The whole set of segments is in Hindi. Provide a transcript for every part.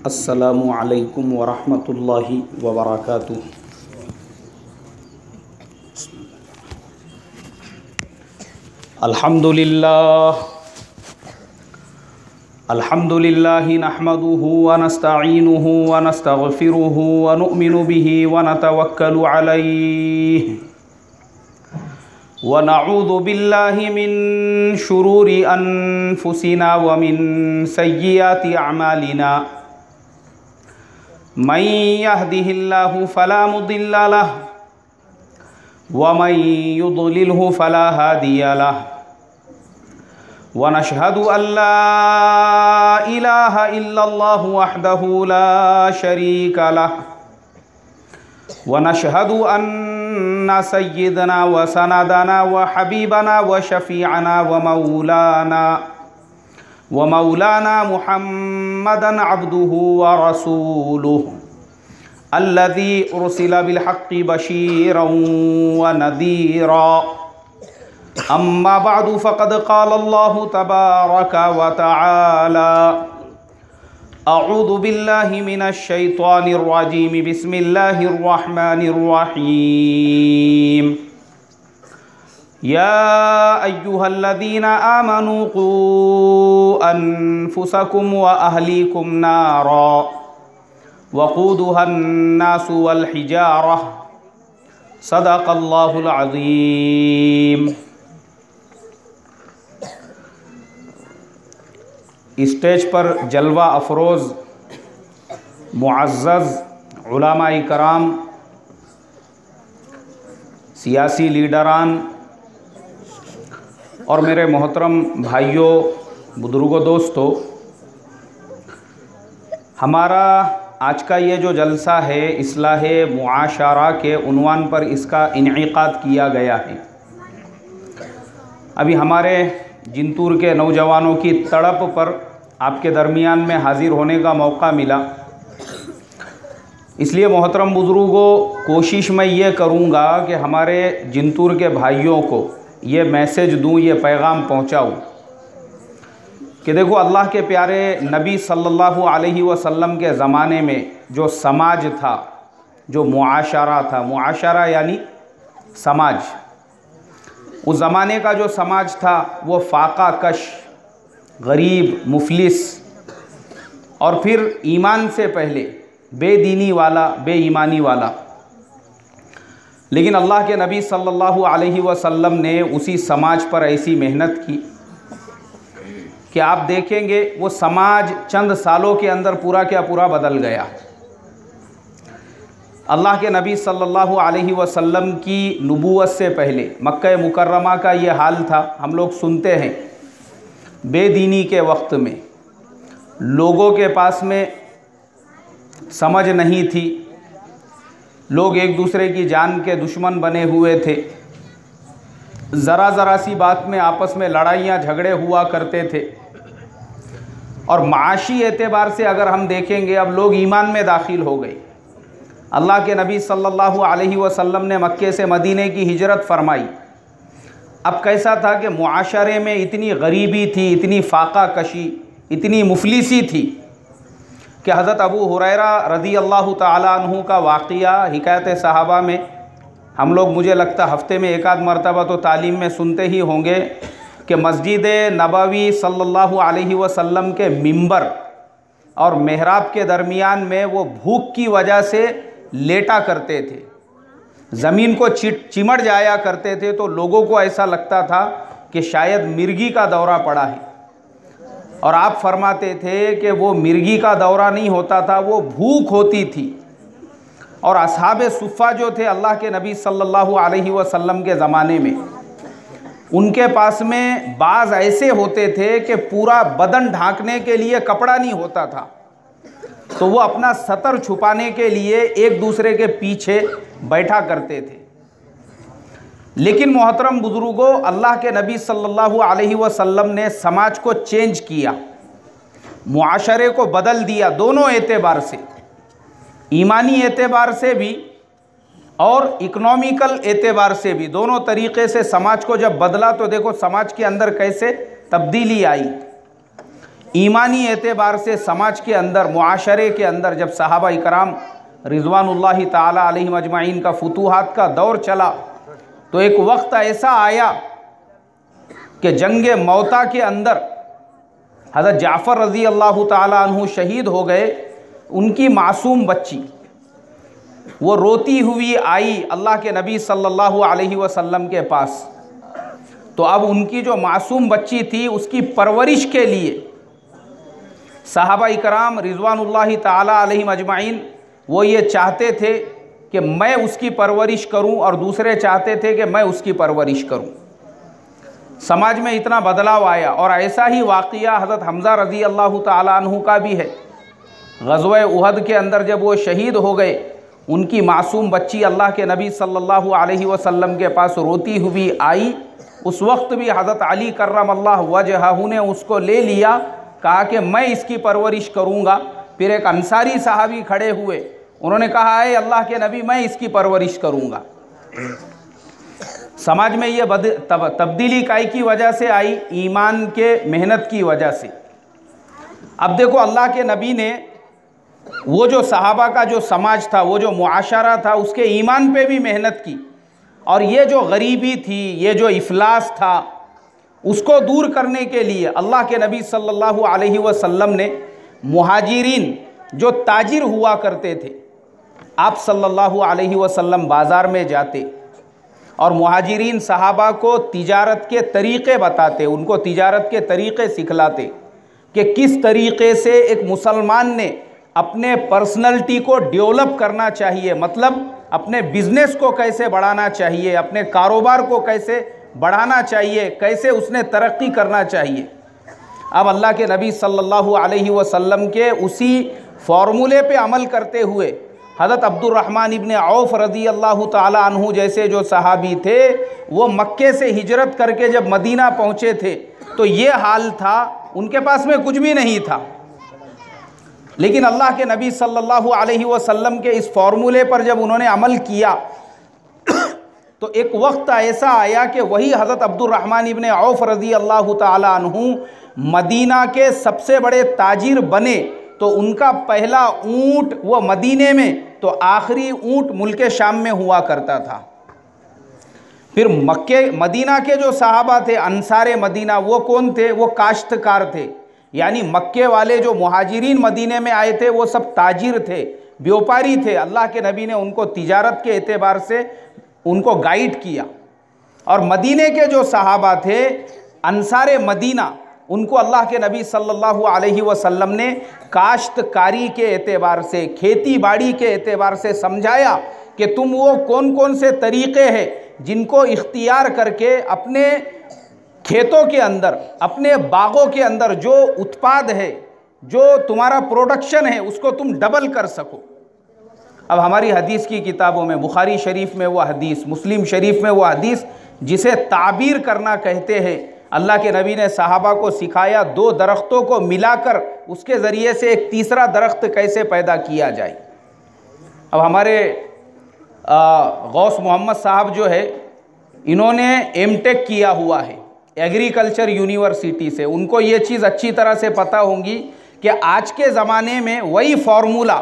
अस्सलामु अलैकुम वरहमतुल्लाहि वबरकातुहू। अल्हम्दुलिल्लाहि नहमदुहु व नस्तईनुहु व नस्तगफिरुहु व नुअमिनु बिही व नतवक्कलु अलैहि व नऊज़ु बिल्लाहि मिन शुरूरि अनफुसिना व मिन सय्यिआति अमालिना। मन यहदिहिल्लाहु फला मुदिल्ल लहु व मन युद्लिलहु फला हादिय लहु व नशहदु अल्ला इलाहा इल्लल्लाहु वहदहु ला शरीका लहु व नशहदु अन्ना सय्यिदना व सनदना व हबीबना व शफीअना व मौलाना मुहम्मदन अब्दुहु व रसूलुहु अल्लज़ी उरसिला बिलहक्कि बशीरन व नज़ीरा। अम्मा बअदु फ़क़द क़ालल्लाहु तबारक व तआला अऊज़ु बिल्लाहि मिनश शैतानिर रजीम बिस्मिल्लाहिर रहमानिर रहीम। या अय्युहल्लज़ीना आमनू क़ू अन्फुसकुम व अहलीकुम नारा वक़ूदुहन्नासु वल हिजारा सदक़ल्लाहुल अज़ीम। स्टेज पर जलवा अफरोज़ मुअज़्ज़ज़ उलमाए कराम, सियासी लीडरान और मेरे मोहतरम भाइयों, बुज़ुर्गों, दोस्तों, हमारा आज का ये जो जलसा है इस्लाह मुआशरा के उन्वान पर इसका इनेकाद किया गया है। अभी हमारे जिंतूर के नौजवानों की तड़प पर आपके दरमियान में हाज़िर होने का मौका मिला, इसलिए मोहतरम बुज़ुर्गों, कोशिश मैं ये करूँगा कि हमारे जिंतूर के भाइयों को ये मैसेज दूँ, ये पैगाम पहुँचाऊँ कि देखो, अल्लाह के प्यारे नबी सल्लल्लाहु अलैहि वसल्लम के ज़माने में जो समाज था, जो मुआशरा था, मुआशरा यानी समाज, उस ज़माने का जो समाज था वो फाका कश, गरीब, मुफलिस और फिर ईमान से पहले बेदीनी वाला, बेईमानी वाला। लेकिन अल्लाह के नबी सल्लल्लाहु अलैहि वसल्लम ने उसी समाज पर ऐसी मेहनत की कि आप देखेंगे वो समाज चंद सालों के अंदर पूरा क्या पूरा बदल गया। अल्लाह के नबी सल्लल्लाहु अलैहि वसल्लम की नबूवत से पहले मक्का मुकर्रमा का ये हाल था। हम लोग सुनते हैं बेदीनी के वक्त में लोगों के पास में समझ नहीं थी, लोग एक दूसरे की जान के दुश्मन बने हुए थे, ज़रा सी बात में आपस में लड़ाइयाँ झगड़े हुआ करते थे। और माशी एतबार से अगर हम देखेंगे, अब लोग ईमान में दाखिल हो गए। अल्लाह के नबी सल्लल्लाहु अलैहि वसल्लम ने मक्के से मदीने की हिजरत फरमाई। अब कैसा था कि मुआशरे में इतनी गरीबी थी, इतनी फाका कशी, इतनी मुफलिसी थी कि हज़रत अबू हुरैरा रज़ी अल्लाह ताला अन्हु का वाक़िया हिकायत सहाबा में हम लोग, मुझे लगता हफ़्ते में एक आध मरतबा तो तालीम में सुनते ही होंगे कि मस्जिद नबवी सल्लल्लाहु अलैहि वसल्लम के मिंबर और मेहराब के दरमियान में वो भूख की वजह से लेटा करते थे, ज़मीन को चिमड़ जाया करते थे, तो लोगों को ऐसा लगता था कि शायद मिर्गी का दौरा पड़ा है। और आप फरमाते थे कि वो मिर्गी का दौरा नहीं होता था, वो भूख होती थी। और असहाबे सुफ़ा जो थे अल्लाह के नबी सल्लल्लाहु अलैहि वसल्लम के ज़माने में, उनके पास में बाज़ ऐसे होते थे कि पूरा बदन ढांकने के लिए कपड़ा नहीं होता था, तो वो अपना सतर छुपाने के लिए एक दूसरे के पीछे बैठा करते थे। लेकिन मोहतरम बुज़ुर्गों, अल्लाह के नबी सल्लल्लाहु अलैहि वसल्लम ने समाज को चेंज किया, मुआशरे को बदल दिया, दोनों एतबार से, ईमानी एतबार से भी और इकोनॉमिकल एतबार से भी, दोनों तरीक़े से समाज को जब बदला तो देखो समाज के अंदर कैसे तब्दीली आई। ईमानी एतबार से समाज के अंदर, मुआशरे के अंदर जब सहाबा इकराम रिज़वानुल्लाहि ताला अलैहिम अजमाइन का फुतूहात का दौर चला, तो एक वक्त ऐसा आया कि जंग मौता के अंदर हज़रत जाफ़र रज़ी अल्लाह ताला अन्हु शहीद हो गए। उनकी मासूम बच्ची वो रोती हुई आई अल्लाह के नबी सल्लल्लाहु अलैहि वसल्लम के पास। तो अब उनकी जो मासूम बच्ची थी उसकी परवरिश के लिए सहाबा इकराम रिज़वानुल्लाहि ताला अलैहिम अजमाइन वो ये चाहते थे कि मैं उसकी परवरिश करूं और दूसरे चाहते थे कि मैं उसकी परवरिश करूं। समाज में इतना बदलाव आया और ऐसा ही वाक़िया हज़रत हमज़ा रज़ी अल्लाह ताला अन्हु का भी है। ग़ज़वा उहद के अंदर जब वो शहीद हो गए, उनकी मासूम बच्ची अल्लाह के नबी सल्लल्लाहु अलैहि वसल्लम के पास रोती हुई आई। उस वक्त भी हज़रत अली कर्रमल्लाहु वजहहु ने उसको ले लिया, कहा कि मैं इसकी परवरिश करूँगा। फिर एक अंसारी सहाबी खड़े हुए, उन्होंने कहा है अल्लाह के नबी मैं इसकी परवरिश करूँगा। समाज में ये तब्दीली काई की वजह से आई? ईमान के मेहनत की वजह से। अब देखो अल्लाह के नबी ने वो जो सहाबा का जो समाज था, वो जो मुआशरा था, उसके ईमान पे भी मेहनत की। और ये जो गरीबी थी, ये जो इफलास था, उसको दूर करने के लिए अल्लाह के नबी सल्लल्लाहु अलैहि वसल्लम ने मुहाजिरीन जो ताजिर हुआ करते थे, आप सल्लल्लाहु अलैहि वसल्लम बाज़ार में जाते और मुहाजिरीन सहाबा को तिजारत के तरीक़े बताते, उनको तिजारत के तरीक़े सिखलाते कि किस तरीक़े से एक मुसलमान ने अपने पर्सनैलिटी को डेवलप करना चाहिए, मतलब अपने बिज़नेस को कैसे बढ़ाना चाहिए, अपने कारोबार को कैसे बढ़ाना चाहिए, कैसे उसने तरक्की करना चाहिए। अब अल्लाह के नबी सल्लल्लाहु अलैहि वसल्लम के उसी फार्मूले पे अमल करते हुए हज़रत अब्दुर्रहमान इब्न औफ रज़ी अल्लाह ताला अन्हु जैसे जो सहाबी थे, वो मक्के से हिजरत करके जब मदीना पहुँचे थे तो ये हाल था, उनके पास में कुछ भी नहीं था। लेकिन अल्लाह के नबी सल्लल्लाहु अलैहि वसल्लम के इस फार्मूले पर जब उन्होंने अमल किया तो एक वक्त ऐसा आया कि वही हज़रत अब्दुर्रहमान इब्न औफ रज़ी अल्लाह ताला अन्हु मदीना के सबसे बड़े ताजिर बने। तो उनका पहला ऊँट वो मदीने में, तो आखिरी ऊँट मुल्क शाम में हुआ करता था। फिर मदीना के जो सहाबा थे, अंसारे मदीना, वो कौन थे? वो काश्तकार थे। यानी मक्के वाले जो मुहाजिरीन मदीने में आए थे वो सब ताजिर थे, व्यापारी थे। अल्लाह के नबी ने उनको तिजारत के एतबार से उनको गाइड किया। और मदीने के जो सहाबा थे, अंसारे मदीना, उनको अल्लाह के नबी सल्लल्लाहु अलैहि वसल्लम ने काश्तकारी के एतबार से, खेती बाड़ी के एतबार से समझाया कि तुम वो कौन कौन से तरीक़े हैं जिनको इख्तियार करके अपने खेतों के अंदर, अपने बागों के अंदर जो उत्पाद है, जो तुम्हारा प्रोडक्शन है, उसको तुम डबल कर सको। अब हमारी हदीस की किताबों में, बुखारी शरीफ में वो हदीस, मुस्लिम शरीफ में वो हदीस जिसे ताबीर करना कहते हैं, अल्लाह के नबी ने सहाबा को सिखाया दो दरख्तों को मिलाकर उसके ज़रिए से एक तीसरा दरख्त कैसे पैदा किया जाए। अब हमारे गौस मोहम्मद साहब जो है, इन्होंने एमटेक किया हुआ है एग्रीकल्चर यूनिवर्सिटी से। उनको ये चीज़ अच्छी तरह से पता होंगी कि आज के ज़माने में वही फार्मूला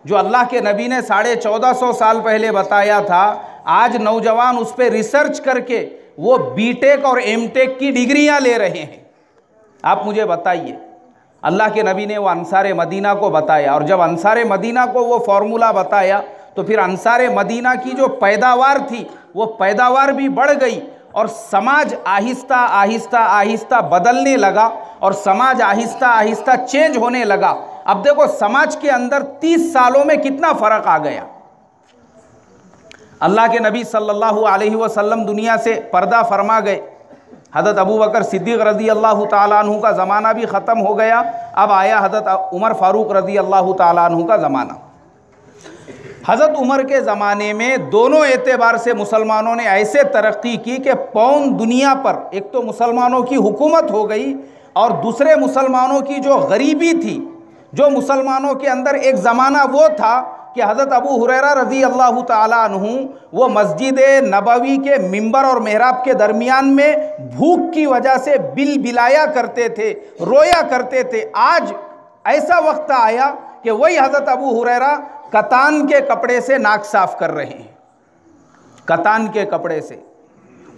जो अल्लाह के नबी ने 1450 साल पहले बताया था, आज नौजवान उस पर रिसर्च करके वो बीटेक और एमटेक की डिग्रियां ले रहे हैं। आप मुझे बताइए, अल्लाह के नबी ने वो अंसारे मदीना को बताया, और जब अंसारे मदीना को वो फार्मूला बताया तो फिर अंसारे मदीना की जो पैदावार थी वो पैदावार भी बढ़ गई और समाज आहिस्ता आहिस्ता आहिस्ता बदलने लगा और समाज आहिस्ता आहिस्ता चेंज होने लगा। अब देखो समाज के अंदर 30 सालों में कितना फ़र्क आ गया। अल्लाह के नबी सल्लल्लाहु अलैहि वसल्लम दुनिया से पर्दा फरमा गए। हज़रत अबू बकर सिद्दीक़ रज़ी अल्लाह ताला अन्हु का ज़माना भी ख़त्म हो गया। अब आया हज़रत उमर फ़ारूक रज़ी अल्लाह ताला अन्हु का ज़माना। हज़रत उमर के ज़माने में दोनों एतबार से मुसलमानों ने ऐसे तरक्की की कि पौन दुनिया पर एक तो मुसलमानों की हुकूमत हो गई और दूसरे मुसलमानों की जो गरीबी थी, जो मुसलमानों के अंदर एक ज़माना वो था कि हज़रत अबू हुरैरा रज़ी अल्लाह ताला अन्हु वो मस्जिद नबवी के मिंबर और मेहराब के दरमियान में भूख की वजह से बिलबिलाया करते थे, रोया करते थे। आज ऐसा वक्त आया कि वही हज़रत अबू हुरैरा कतान के कपड़े से नाक साफ कर रहे हैं, कतान के कपड़े से।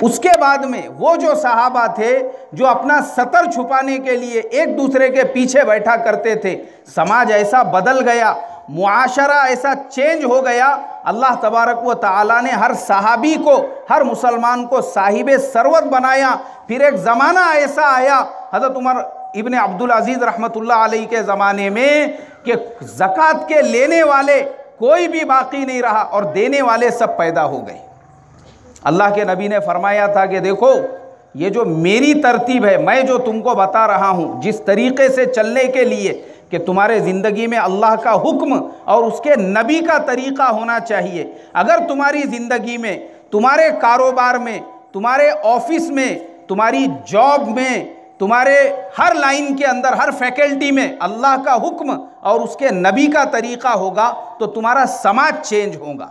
उसके बाद में वो जो सहाबा थे जो अपना सतर छुपाने के लिए एक दूसरे के पीछे बैठा करते थे, समाज ऐसा बदल गया, मुआशरा ऐसा चेंज हो गया। अल्लाह तबारक व तआला ने हर सहाबी को, हर मुसलमान को साहिबे सरवत बनाया। फिर एक ज़माना ऐसा आया हज़रत उमर इब्न अब्दुल अजीज़ रहमतुल्लाह अलैहि के ज़माने में कि ज़कात के लेने वाले कोई भी बाकी नहीं रहा और देने वाले सब पैदा हो गए। अल्लाह के नबी ने फरमाया था कि देखो ये जो मेरी तरतीब है, मैं जो तुमको बता रहा हूँ जिस तरीक़े से चलने के लिए कि तुम्हारे ज़िंदगी में अल्लाह का हुक्म और उसके नबी का तरीक़ा होना चाहिए। अगर तुम्हारी ज़िंदगी में, तुम्हारे कारोबार में, तुम्हारे ऑफिस में, तुम्हारी जॉब में, तुम्हारे हर लाइन के अंदर, हर फैकल्टी में अल्लाह का हुक्म और उसके नबी का तरीक़ा होगा तो तुम्हारा समाज चेंज होगा,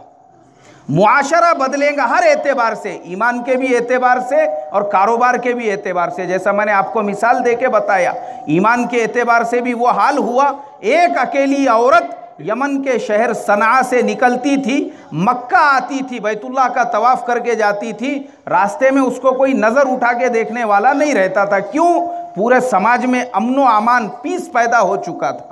मुआशरा बदलेगा हर एतबार से, ईमान के भी एतबार से और कारोबार के भी एतबार से। जैसा मैंने आपको मिसाल देके बताया, ईमान के एतबार से भी वो हाल हुआ। एक अकेली औरत यमन के शहर सना से निकलती थी, मक्का आती थी, बैतुल्लाह का तवाफ़ करके जाती थी, रास्ते में उसको कोई नज़र उठा के देखने वाला नहीं रहता था। क्यों? पूरे समाज में अमन व अमान, पीस पैदा हो चुका था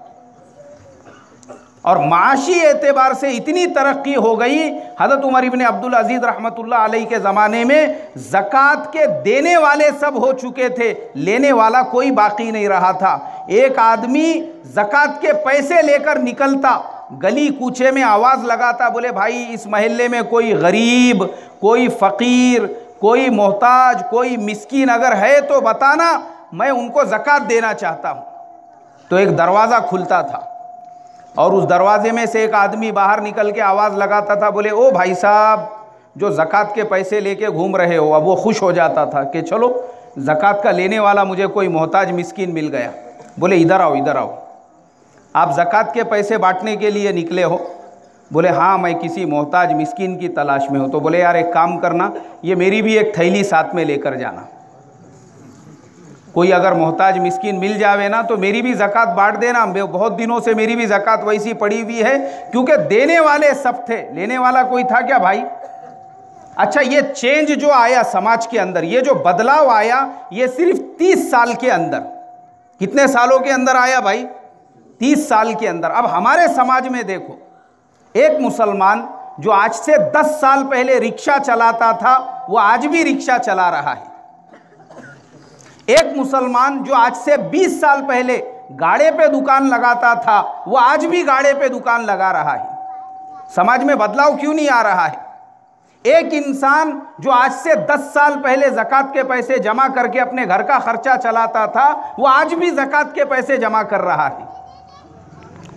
और माशी एतबार से इतनी तरक्की हो गई। हज़रत उमर इब्न अब्दुल अजीज़ रहमतुल्लाह अलैहि के ज़माने में ज़कात के देने वाले सब हो चुके थे, लेने वाला कोई बाकी नहीं रहा था। एक आदमी ज़कात के पैसे लेकर निकलता, गली कूचे में आवाज़ लगाता, बोले भाई इस महल्ले में कोई गरीब, कोई फ़कीर, कोई मोहताज, कोई मिस्कीन अगर है तो बताना, मैं उनको ज़कात देना चाहता हूँ। तो एक दरवाज़ा खुलता था और उस दरवाजे में से एक आदमी बाहर निकल के आवाज़ लगाता था, बोले ओ भाई साहब जो ज़कात के पैसे लेके घूम रहे हो। अब वो खुश हो जाता था कि चलो ज़कात का लेने वाला मुझे कोई मोहताज मिस्कीन मिल गया। बोले इधर आओ, इधर आओ, आप ज़कात के पैसे बांटने के लिए निकले हो? बोले हाँ, मैं किसी मोहताज मिस्कीन की तलाश में हूँ। तो बोले यार एक काम करना, ये मेरी भी एक थैली साथ में लेकर जाना, कोई अगर मोहताज मिस्कीन मिल जावे ना तो मेरी भी ज़कात बांट देना। बहुत दिनों से मेरी भी ज़कात वैसी पड़ी हुई है, क्योंकि देने वाले सब थे, लेने वाला कोई था क्या भाई? अच्छा, ये चेंज जो आया समाज के अंदर, ये जो बदलाव आया, ये सिर्फ 30 साल के अंदर, कितने सालों के अंदर आया भाई? 30 साल के अंदर। अब हमारे समाज में देखो, एक मुसलमान जो आज से 10 साल पहले रिक्शा चलाता था वो आज भी रिक्शा चला रहा है। एक मुसलमान जो आज से 20 साल पहले गाड़े पे दुकान लगाता था वो आज भी गाड़े पे दुकान लगा रहा है। समाज में बदलाव क्यों नहीं आ रहा है? एक इंसान जो आज से 10 साल पहले ज़कात के पैसे जमा करके अपने घर का खर्चा चलाता था वो आज भी ज़कात के पैसे जमा कर रहा है,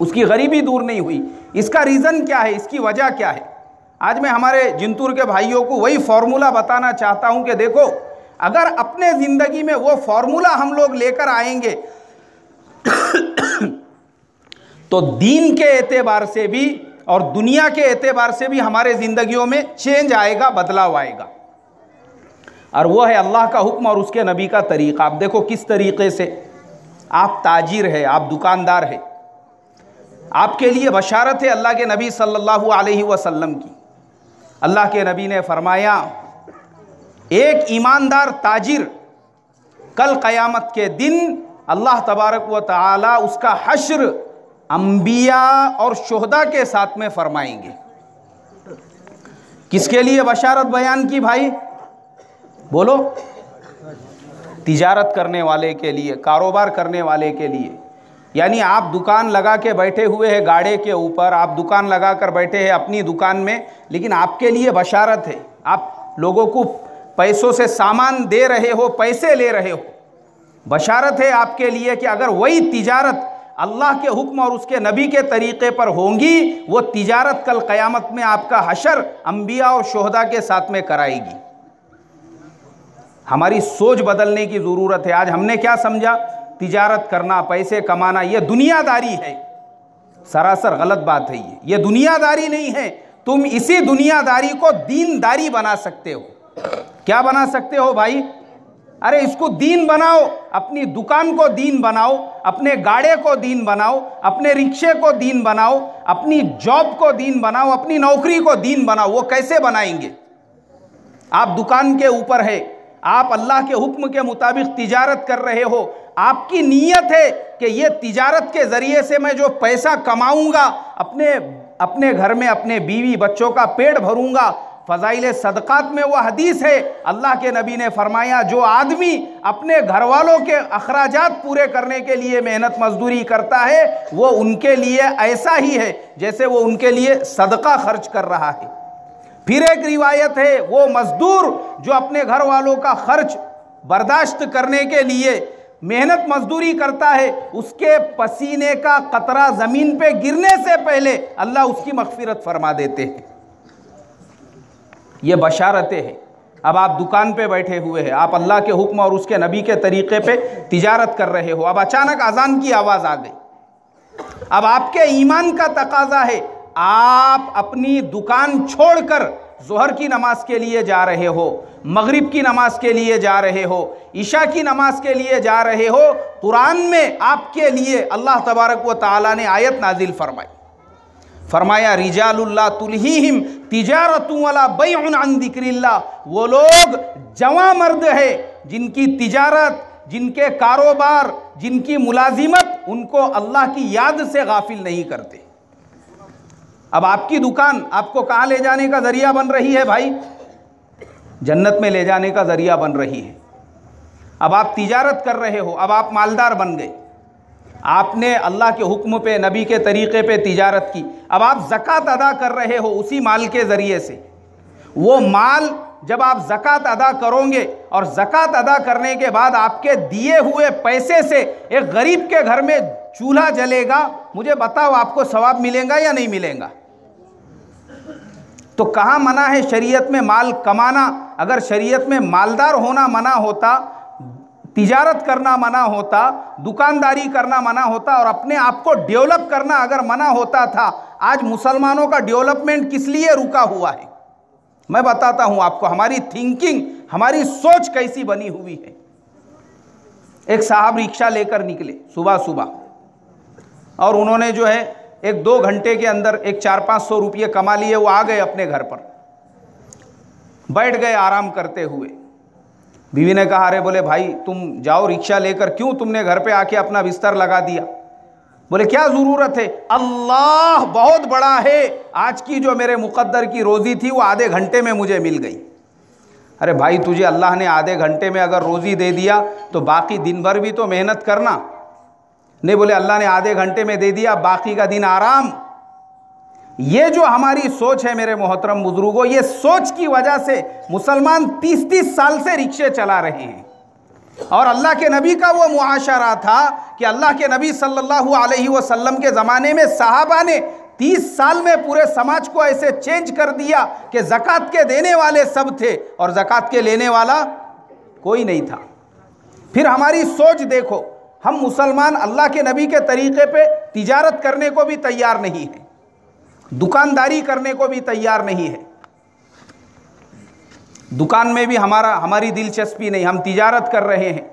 उसकी गरीबी दूर नहीं हुई। इसका रीज़न क्या है? इसकी वजह क्या है? आज मैं हमारे जिंतूर के भाइयों को वही फॉर्मूला बताना चाहता हूं कि देखो, अगर अपने ज़िंदगी में वो फॉर्मूला हम लोग लेकर आएंगे तो दीन के एतबार से भी और दुनिया के एतबार से भी हमारे ज़िंदगियों में चेंज आएगा, बदलाव आएगा। और वो है अल्लाह का हुक्म और उसके नबी का तरीक़ा। आप देखो किस तरीक़े से, आप ताजिर है, आप दुकानदार है, आपके लिए बशारत है अल्लाह के नबी सल्लल्लाहु अलैहि वसल्लम की। अल्लाह के नबी ने फरमाया, एक ईमानदार ताजिर कल क़यामत के दिन अल्लाह तबारक व तआला उसका हश्र अंबिया और शुहदा के साथ में फरमाएंगे। किसके लिए बशारत बयान की भाई? बोलो। तिजारत करने वाले के लिए, कारोबार करने वाले के लिए। यानी आप दुकान लगा के बैठे हुए हैं गाड़े के ऊपर, आप दुकान लगा कर बैठे हैं अपनी दुकान में, लेकिन आपके लिए बशारत है, आप लोगों को पैसों से सामान दे रहे हो, पैसे ले रहे हो। बशारत है आपके लिए कि अगर वही तिजारत अल्लाह के हुक्म और उसके नबी के तरीक़े पर होंगी, वो तिजारत कल क़यामत में आपका हशर अंबिया और शुहदा के साथ में कराएगी। हमारी सोच बदलने की ज़रूरत है। आज हमने क्या समझा? तिजारत करना, पैसे कमाना, ये दुनियादारी है। सरासर गलत बात है ये दुनियादारी नहीं है। तुम इसी दुनियादारी को दीनदारी बना सकते हो। क्या बना सकते हो भाई? अरे इसको दीन बनाओ, अपनी दुकान को दीन बनाओ, अपने गाड़े को दीन बनाओ, अपने रिक्शे को दीन बनाओ, अपनी जॉब को दीन बनाओ, अपनी नौकरी को दीन बनाओ। वो कैसे बनाएंगे? आप दुकान के ऊपर है, आप अल्लाह के हुक्म के मुताबिक तिजारत कर रहे हो, आपकी नीयत है कि ये तिजारत के ज़रिए से मैं जो पैसा कमाऊंगा अपने घर में अपने बीवी बच्चों का पेट भरूंगा। फ़ज़ाइल सदक़ात में वो हदीस है, अल्लाह के नबी ने फरमाया जो आदमी अपने घर वालों के अखराजात पूरे करने के लिए मेहनत मजदूरी करता है वो उनके लिए ऐसा ही है जैसे वो उनके लिए सदका खर्च कर रहा है। फिर एक रिवायत है, वो मजदूर जो अपने घर वालों का खर्च बर्दाश्त करने के लिए मेहनत मजदूरी करता है, उसके पसीने का कतरा ज़मीन पे गिरने से पहले अल्लाह उसकी मग़फ़िरत फरमा देते हैं। ये बशारतें हैं। अब आप दुकान पे बैठे हुए हैं, आप अल्लाह के हुक्म और उसके नबी के तरीक़े पे तिजारत कर रहे हो। अब अचानक अजान की आवाज़ आ गई। अब आपके ईमान का तकाज़ा है, आप अपनी दुकान छोड़कर ज़ोहर की नमाज के लिए जा रहे हो, मगरिब की नमाज के लिए जा रहे हो, ईशा की नमाज के लिए जा रहे हो। कुरान में आपके लिए अल्लाह तबारक व तआला ने आयत नाजिल फरमाई, फरमाया रिजालुल्लाह तुल्हीहिम तिजारतुन वला बैउन अन ज़िक्रिल्लाह। वो लोग जवां मर्द है जिनकी तिजारत, जिनके कारोबार, जिनकी मुलाजिमत उनको अल्लाह की याद से गाफिल नहीं करते। अब आपकी दुकान आपको कहाँ ले जाने का ज़रिया बन रही है भाई? जन्नत में ले जाने का ज़रिया बन रही है। अब आप तिजारत कर रहे हो, अब आप मालदार बन गए, आपने अल्लाह के हुक्म पे नबी के तरीक़े पे तिजारत की। अब आप ज़कात अदा कर रहे हो उसी माल के ज़रिए से। वो माल जब आप ज़कात अदा करोगे और ज़कात अदा करने के बाद आपके दिए हुए पैसे से एक गरीब के घर में चूल्हा जलेगा, मुझे बताओ आपको सवाब मिलेगा या नहीं मिलेगा? तो कहाँ मना है शरीयत में माल कमाना? अगर शरीयत में मालदार होना मना होता, तिजारत करना मना होता, दुकानदारी करना मना होता और अपने आप को डेवलप करना अगर मना होता था, आज मुसलमानों का डेवलपमेंट किस लिए रुका हुआ है? मैं बताता हूं आपको, हमारी थिंकिंग, हमारी सोच कैसी बनी हुई है। एक साहब रिक्शा लेकर निकले सुबह सुबह और उन्होंने जो है 1-2 घंटे के अंदर एक 400-500 रुपये कमा लिए। वो आ गए अपने घर पर, बैठ गए आराम करते हुए। बीवी ने कहा, अरे बोले भाई तुम जाओ रिक्शा लेकर, क्यों तुमने घर पे आके अपना बिस्तर लगा दिया? बोले क्या ज़रूरत है? अल्लाह बहुत बड़ा है, आज की जो मेरे मुक़द्दर की रोज़ी थी वो आधे घंटे में मुझे मिल गई। अरे भाई तुझे अल्लाह ने आधे घंटे में अगर रोज़ी दे दिया तो बाकी दिन भर भी तो मेहनत करना। नहीं, बोले अल्लाह ने आधे घंटे में दे दिया, बाकी का दिन आराम। ये जो हमारी सोच है मेरे मोहतरम बुजुर्गों, ये सोच की वजह से मुसलमान 30-30 साल से रिक्शे चला रहे हैं। और अल्लाह के नबी का वो मुआशरा था कि अल्लाह के नबी सल्लल्लाहु अलैहि वसल्लम के ज़माने में सहाबा ने 30 साल में पूरे समाज को ऐसे चेंज कर दिया कि ज़कात के देने वाले सब थे और ज़कात के लेने वाला कोई नहीं था। फिर हमारी सोच देखो, हम मुसलमान अल्लाह के नबी के तरीक़े पे तिजारत करने को भी तैयार नहीं है, दुकानदारी करने को भी तैयार नहीं है। दुकान में भी हमारी दिलचस्पी नहीं, हम तिजारत कर रहे हैं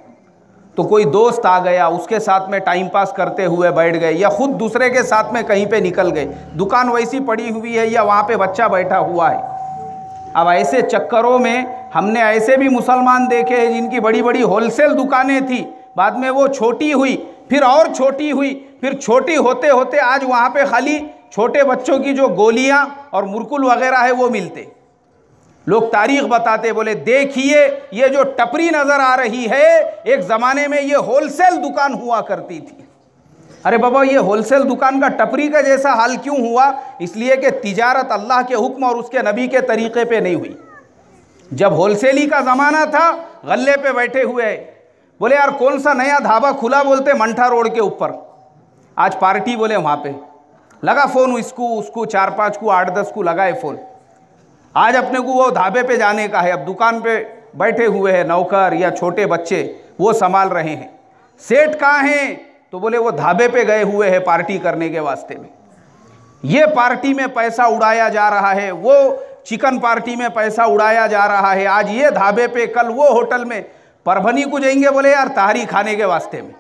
तो कोई दोस्त आ गया, उसके साथ में टाइम पास करते हुए बैठ गए या ख़ुद दूसरे के साथ में कहीं पे निकल गए। दुकान वैसी पड़ी हुई है या वहाँ पे बच्चा बैठा हुआ है। अब ऐसे चक्करों में हमने ऐसे भी मुसलमान देखे हैं जिनकी बड़ी बड़ी होलसेल दुकानें थी, बाद में वो छोटी हुई, फिर और छोटी हुई, फिर छोटी होते होते आज वहाँ पे खाली छोटे बच्चों की जो गोलियां और मुरकुल वगैरह है वो मिलते। लोग तारीख बताते, बोले देखिए ये जो टपरी नज़र आ रही है, एक ज़माने में ये होलसेल दुकान हुआ करती थी। अरे बाबा, ये होलसेल दुकान का टपरी का जैसा हाल क्यों हुआ? इसलिए कि तिजारत अल्लाह के हुक्म और उसके नबी के तरीक़े पे नहीं हुई। जब होलसेली का ज़माना था, गल्ले पे बैठे हुए, बोले यार कौन सा नया ढाबा खुला, बोलते मंठा रोड के ऊपर, आज पार्टी, बोले वहाँ पे लगा फ़ोन, इसको उसको 4-5 को 8-10 को लगाए फ़ोन, आज अपने को वो ढाबे पे जाने का है। अब दुकान पे बैठे हुए हैं नौकर या छोटे बच्चे, वो संभाल रहे हैं। सेठ कहाँ हैं? तो बोले वो ढाबे पे गए हुए हैं पार्टी करने के वास्ते में। ये पार्टी में पैसा उड़ाया जा रहा है, वो चिकन पार्टी में पैसा उड़ाया जा रहा है, आज ये ढाबे पे, कल वो होटल में। परभनी को जाएंगे बोले यार तहारी खाने के वास्ते में,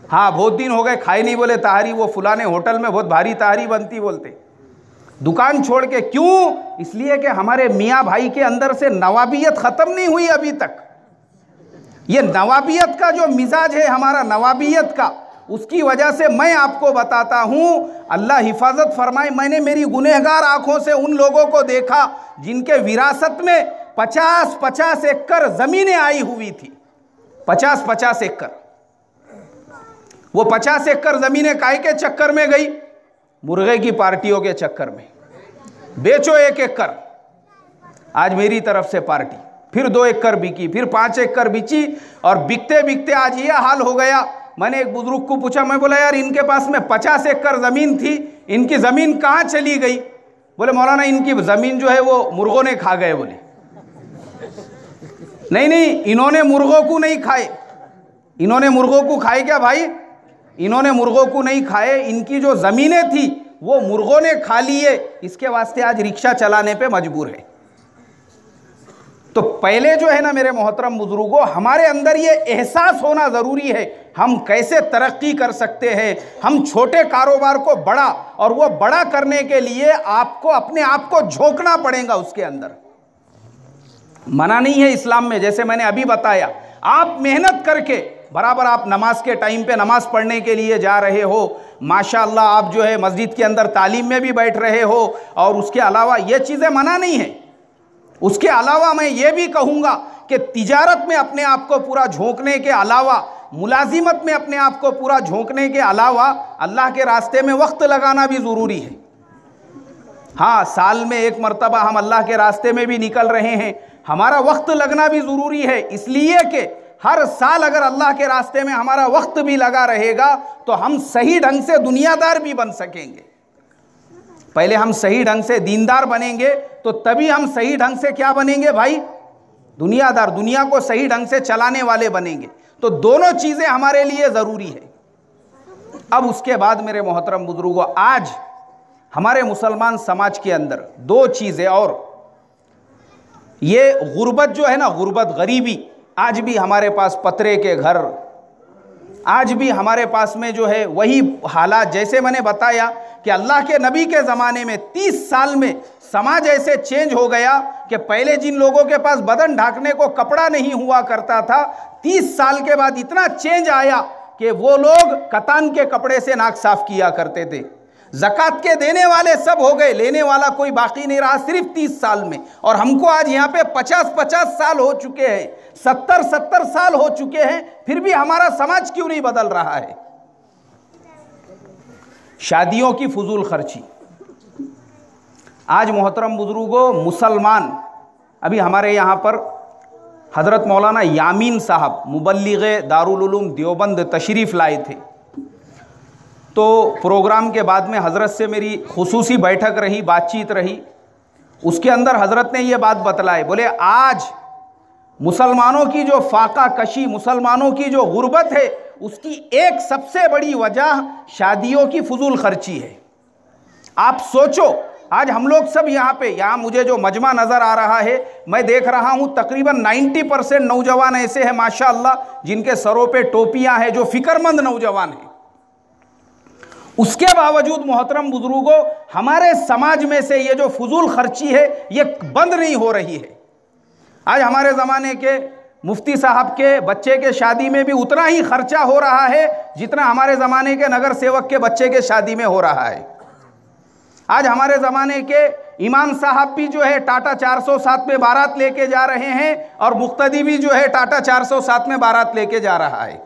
हाँ बहुत दिन हो गए खाए नहीं, बोले तहारी वो फुलाने होटल में बहुत भारी तहारी बनती बोलते। दुकान छोड़ के क्यों? इसलिए कि हमारे मियाँ भाई के अंदर से नवाबियत ख़त्म नहीं हुई अभी तक। ये नवाबियत का जो मिजाज है हमारा, नवाबियत का, उसकी वजह से मैं आपको बताता हूँ, अल्लाह हिफाजत फरमाए, मैंने मेरी गुनहगार आंखों से उन लोगों को देखा जिनके विरासत में 50-50 एकड़ ज़मीनें आई हुई थी। 50-50 एकड़। वो 50 एकड़ ज़मीनें काहे के चक्कर में गई? मुर्गे की पार्टियों के चक्कर में। बेचो 1 एकड़, आज मेरी तरफ से पार्टी, फिर 2 एकड़ बिकी, फिर 5 एकड़ बिची, और बिकते बिकते आज ये हाल हो गया। मैंने एक बुजुर्ग को पूछा, मैं बोला यार इनके पास में 50 एकड़ ज़मीन थी, इनकी ज़मीन कहाँ चली गई? बोले मौलाना इनकी ज़मीन जो है वो मुर्गों ने खा गए। बोले नहीं, इन्होंने मुर्गों को नहीं खाए। इन्होंने मुर्गों को खाए क्या भाई? इन्होंने मुर्गों को नहीं खाए, इनकी जो ज़मीनें थी वो मुर्गों ने खा लिए, इसके वास्ते आज रिक्शा चलाने पे मजबूर है। तो पहले जो है ना मेरे मोहतरम बुजुर्गों, हमारे अंदर ये एहसास होना ज़रूरी है हम कैसे तरक्की कर सकते हैं। हम छोटे कारोबार को बड़ा, और वो बड़ा करने के लिए आपको अपने आप को झोंकना पड़ेगा उसके अंदर। मना नहीं है इस्लाम में, जैसे मैंने अभी बताया, आप मेहनत करके बराबर आप नमाज के टाइम पे नमाज पढ़ने के लिए जा रहे हो, माशाअल्लाह आप जो है मस्जिद के अंदर तालीम में भी बैठ रहे हो, और उसके अलावा ये चीज़ें मना नहीं है। उसके अलावा मैं ये भी कहूँगा कि तिजारत में अपने आप को पूरा झोंकने के अलावा, मुलाजिमत में अपने आप को पूरा झोंकने के अलावा, अल्लाह के रास्ते में वक्त लगाना भी ज़रूरी है। हाँ, साल में 1 मरतबा हम अल्लाह के रास्ते में भी निकल रहे हैं, हमारा वक्त लगना भी ज़रूरी है, इसलिए कि हर साल अगर अल्लाह के रास्ते में हमारा वक्त भी लगा रहेगा तो हम सही ढंग से दुनियादार भी बन सकेंगे। पहले हम सही ढंग से दीनदार बनेंगे तो तभी हम सही ढंग से क्या बनेंगे भाई? दुनियादार, दुनिया को सही ढंग से चलाने वाले बनेंगे। तो दोनों चीज़ें हमारे लिए ज़रूरी है। अब उसके बाद मेरे मोहतरम बुजुर्गों, आज हमारे मुसलमान समाज के अंदर 2 चीज़ें, और ये गुर्बत जो है ना, गुर्बत गरीबी, आज भी हमारे पास पतरे के घर, आज भी हमारे पास में जो है वही हालात। जैसे मैंने बताया कि अल्लाह के नबी के ज़माने में 30 साल में समाज ऐसे चेंज हो गया कि पहले जिन लोगों के पास बदन ढांकने को कपड़ा नहीं हुआ करता था, 30 साल के बाद इतना चेंज आया कि वो लोग कतान के कपड़े से नाक साफ किया करते थे। ज़कात के देने वाले सब हो गए, लेने वाला कोई बाकी नहीं रहा, सिर्फ 30 साल में। और हमको आज यहाँ पे 50-50 साल हो चुके हैं, 70-70 साल हो चुके हैं, फिर भी हमारा समाज क्यों नहीं बदल रहा है? शादियों की फजूल खर्ची। आज मोहतरम बुजुर्गों, मुसलमान, अभी हमारे यहाँ पर हज़रत मौलाना यामीन साहब मुबल्लिग़े दारुल उलूम देवबंद तशरीफ़ लाए थे। तो प्रोग्राम के बाद में हज़रत से मेरी खुसूसी बैठक रही, बातचीत रही। उसके अंदर हज़रत ने ये बात बतलाई, बोले आज मुसलमानों की जो फाका कशी, मुसलमानों की जो गुर्बत है, उसकी एक सबसे बड़ी वजह शादियों की फजूल खर्ची है। आप सोचो, आज हम लोग सब यहाँ मुझे जो मजमा नज़र आ रहा है, मैं देख रहा हूँ तकरीबन 90% नौजवान ऐसे हैं माशाअल्लाह जिनके सरों पे टोपियाँ हैं, जो फ़िक्रमंद नौजवान हैं। उसके बावजूद मोहतरम बुजुर्गों, हमारे समाज में से ये जो फजूल खर्ची है ये बंद नहीं हो रही है। आज हमारे ज़माने के मुफ्ती साहब के बच्चे के शादी में भी उतना ही खर्चा हो रहा है जितना हमारे ज़माने के नगर सेवक के बच्चे के शादी में हो रहा है। आज हमारे ज़माने के इमाम साहब भी जो है टाटा 407 में बारात लेके जा रहे हैं, और मुक्तदी भी जो है टाटा 407 में बारात लेके जा रहा है।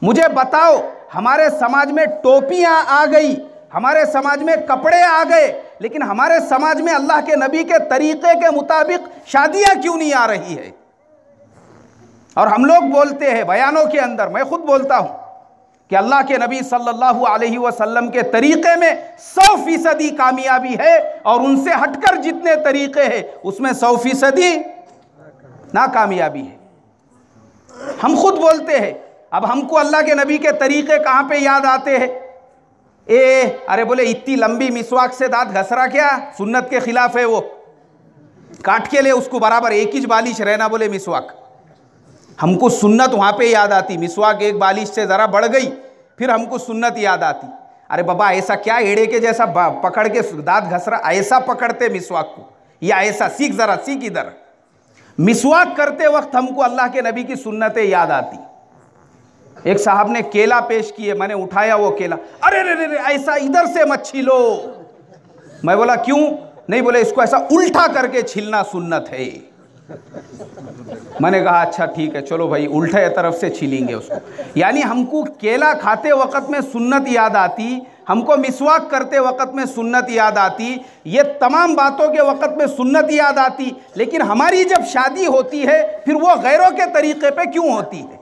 मुझे बताओ, हमारे समाज में टोपियां आ गई, हमारे समाज में कपड़े आ गए, लेकिन हमारे समाज में अल्लाह के नबी के तरीक़े के मुताबिक शादियां क्यों नहीं आ रही है? और हम लोग बोलते हैं बयानों के अंदर, मैं खुद बोलता हूं कि अल्लाह के नबी सल्लल्लाहु अलैहि वसल्लम के तरीक़े में 100% कामयाबी है, और उनसे हटकर जितने तरीक़े हैं उसमें 100% नाकामयाबी है। हम खुद बोलते हैं। अब हमको अल्लाह के नबी के तरीक़े कहाँ पे याद आते हैं? अरे बोले इतनी लंबी मिसवाक से दांत घस रहा क्या, सुन्नत के खिलाफ है वो, काट के ले उसको बराबर, एक ही बालिश रहना बोले मिसवाक। हमको सुन्नत वहाँ पे याद आती, मिसवाक एक बालिश से ज़रा बढ़ गई, फिर हमको सुन्नत याद आती। अरे बाबा ऐसा क्या एड़े के जैसा पकड़ के दांत घस रहा, ऐसा पकड़ते मिसवाक को, या ऐसा सीख, ज़रा सीख इधर। मिसवाक करते वक्त हमको अल्लाह के नबी की सुन्नतें याद आती। एक साहब ने केला पेश किए, मैंने उठाया वो केला, अरे रे रे ऐसा इधर से मत छीलो। मैं बोला क्यों? नहीं, बोले इसको ऐसा उल्टा करके छीलना सुन्नत है। मैंने कहा अच्छा ठीक है, चलो भाई उल्टे तरफ से छीलेंगे उसको। यानी हमको केला खाते वक्त में सुन्नत याद आती, हमको मिसवाक करते वक्त में सुन्नत याद आती, ये तमाम बातों के वक्त में सुन्नत याद आती। लेकिन हमारी जब शादी होती है फिर वो गैरों के तरीके पे क्यों होती है?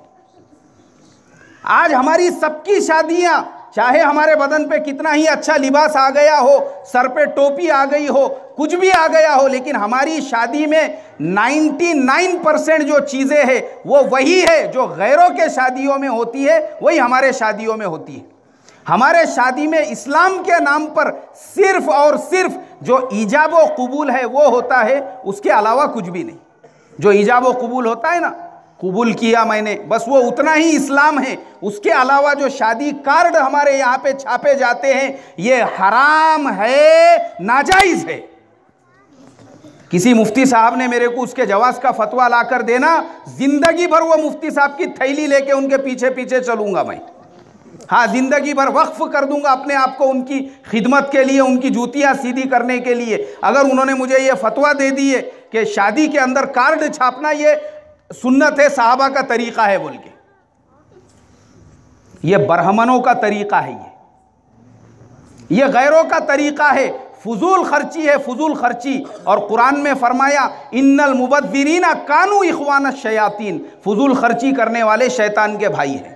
आज हमारी सबकी शादियां, चाहे हमारे बदन पे कितना ही अच्छा लिबास आ गया हो, सर पे टोपी आ गई हो, कुछ भी आ गया हो, लेकिन हमारी शादी में 99% जो चीज़ें हैं वो वही है जो गैरों के शादियों में होती है, वही हमारे शादियों में होती है। हमारे शादी में इस्लाम के नाम पर सिर्फ और सिर्फ जो ईजाब व कबूल है वो होता है, उसके अलावा कुछ भी नहीं। जो ईजाब व कबूल होता है ना, कबूल किया मैंने, बस वो उतना ही इस्लाम है। उसके अलावा जो शादी कार्ड हमारे यहाँ पे छापे जाते हैं, ये हराम है, नाजायज़ है। किसी मुफ्ती साहब ने मेरे को उसके जवाज़ का फतवा लाकर देना, जिंदगी भर वो मुफ्ती साहब की थैली लेके उनके पीछे पीछे चलूंगा मैं। हाँ, जिंदगी भर वक्फ कर दूंगा अपने आप को उनकी खिदमत के लिए, उनकी जूतियाँ सीधी करने के लिए। अगर उन्होंने मुझे ये फतवा दे दिए कि शादी के अंदर कार्ड छापना ये सुन्नत है, साहबा का तरीका है बोल के, ये बरहमनों का तरीका है, ये गैरों का तरीका है, फजूल खर्ची है, फजूल खर्ची। और कुरान में फरमाया इन्नल मुबद्दिरीना कानू इख्वान शयातीन, फजूल खर्ची करने वाले शैतान के भाई हैं।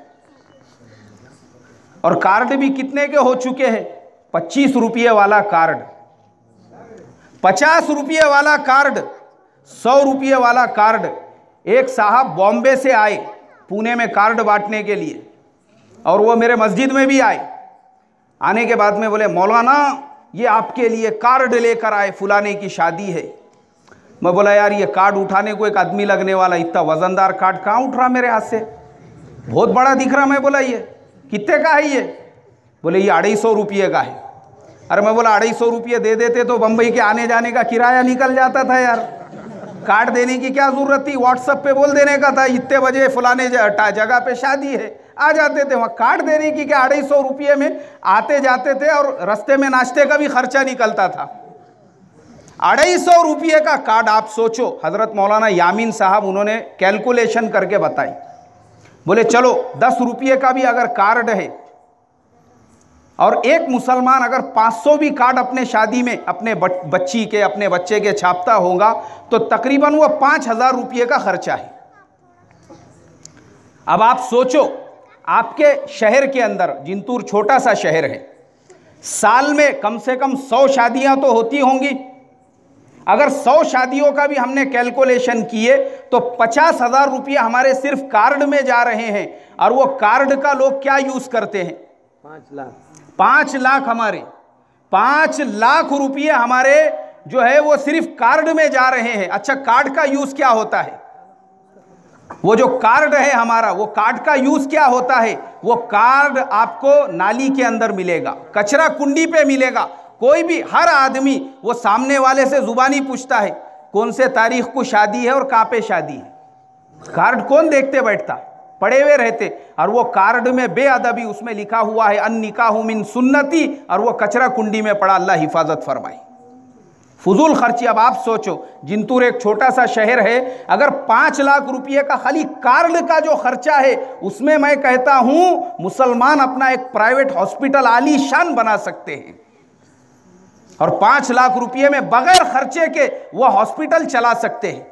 और कार्ड भी कितने के हो चुके हैं? 25 रुपये वाला कार्ड, 50 रुपये वाला कार्ड, 100 रुपये वाला कार्ड। एक साहब बॉम्बे से आए पुणे में कार्ड बांटने के लिए, और वो मेरे मस्जिद में भी आए। आने के बाद में बोले मौलाना ये आपके लिए कार्ड लेकर आए, फुलाने की शादी है। मैं बोला यार ये कार्ड उठाने को एक आदमी लगने वाला, इतना वजनदार कार्ड कहाँ उठ रहा मेरे हाथ से, बहुत बड़ा दिख रहा। मैं बोला ये कितने का है ये? बोले ये 250 रुपये का है। अरे मैं बोला 250 रुपये दे देते तो बम्बई के आने जाने का किराया निकल जाता था यार, कार्ड देने की क्या ज़रूरत थी? व्हाट्सएप पे बोल देने का था इतने बजे फलाने जगह पे शादी है, आ जाते थे। वहाँ कार्ड देने की क्या, 250 रुपये में आते जाते थे, और रास्ते में नाश्ते का भी खर्चा निकलता था। 250 रुपये का कार्ड, आप सोचो। हज़रत मौलाना यामीन साहब उन्होंने कैलकुलेशन करके बताई, बोले चलो 10 रुपये का भी अगर कार्ड है और एक मुसलमान अगर 500 भी कार्ड अपने शादी में अपने बच्ची के, अपने बच्चे के छापता होगा तो तकरीबन वो 5000 रुपये का खर्चा है। अब आप सोचो, आपके शहर के अंदर, जिंतूर छोटा सा शहर है, साल में कम से कम 100 शादियां तो होती होंगी। अगर 100 शादियों का भी हमने कैलकुलेशन किए तो 50,000 रुपये हमारे सिर्फ कार्ड में जा रहे हैं। और वो कार्ड का लोग क्या यूज करते हैं? 5 लाख हमारे 5 लाख रुपये हमारे जो है वो सिर्फ कार्ड में जा रहे हैं। अच्छा, कार्ड का यूज क्या होता है? वो जो कार्ड है हमारा, वो कार्ड का यूज क्या होता है? वो कार्ड आपको नाली के अंदर मिलेगा, कचरा कुंडी पे मिलेगा। कोई भी, हर आदमी वो सामने वाले से जुबानी पूछता है कौन से तारीख को शादी है और कहाँ पे शादी है। कार्ड कौन देखते बैठता, पड़े हुए रहते। और वो कार्ड में बेअदबी उसमें लिखा हुआ है अन निकाहु मिन सुन्नती, और वो कचरा कुंडी में पड़ा। अल्लाह हिफाजत फरमाए। फजूल खर्ची। अब आप सोचो, जिंतूर एक छोटा सा शहर है, अगर 5 लाख रुपये का खाली कार्ड का जो खर्चा है, उसमें मैं कहता हूं मुसलमान अपना एक प्राइवेट हॉस्पिटल आलीशान बना सकते हैं। और 5 लाख रुपये में बगैर खर्चे के वो हॉस्पिटल चला सकते हैं।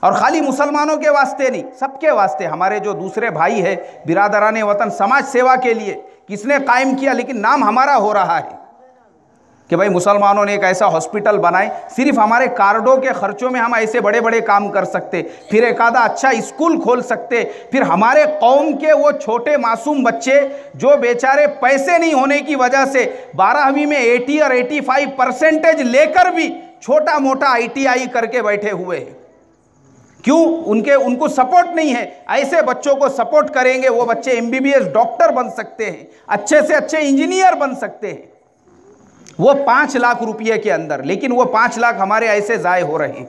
और खाली मुसलमानों के वास्ते नहीं, सबके वास्ते। हमारे जो दूसरे भाई है, बिरादराने वतन समाज सेवा के लिए किसने कायम किया, लेकिन नाम हमारा हो रहा है। कि भाई मुसलमानों ने एक ऐसा हॉस्पिटल बनाए, सिर्फ हमारे कार्डों के खर्चों में हम ऐसे बड़े बड़े काम कर सकते, फिर एक आधा अच्छा स्कूल खोल सकते, फिर हमारे कौम के वो छोटे मासूम बच्चे जो बेचारे पैसे नहीं होने की वजह से 12वीं में 80 और 85% लेकर भी छोटा मोटा ITI करके बैठे हुए हैं। क्यों? उनको सपोर्ट नहीं है। ऐसे बच्चों को सपोर्ट करेंगे, वो बच्चे MBBS डॉक्टर बन सकते हैं, अच्छे से अच्छे इंजीनियर बन सकते हैं, वो 5 लाख रुपये के अंदर। लेकिन वो 5 लाख हमारे ऐसे ज़ाय हो रहे हैं।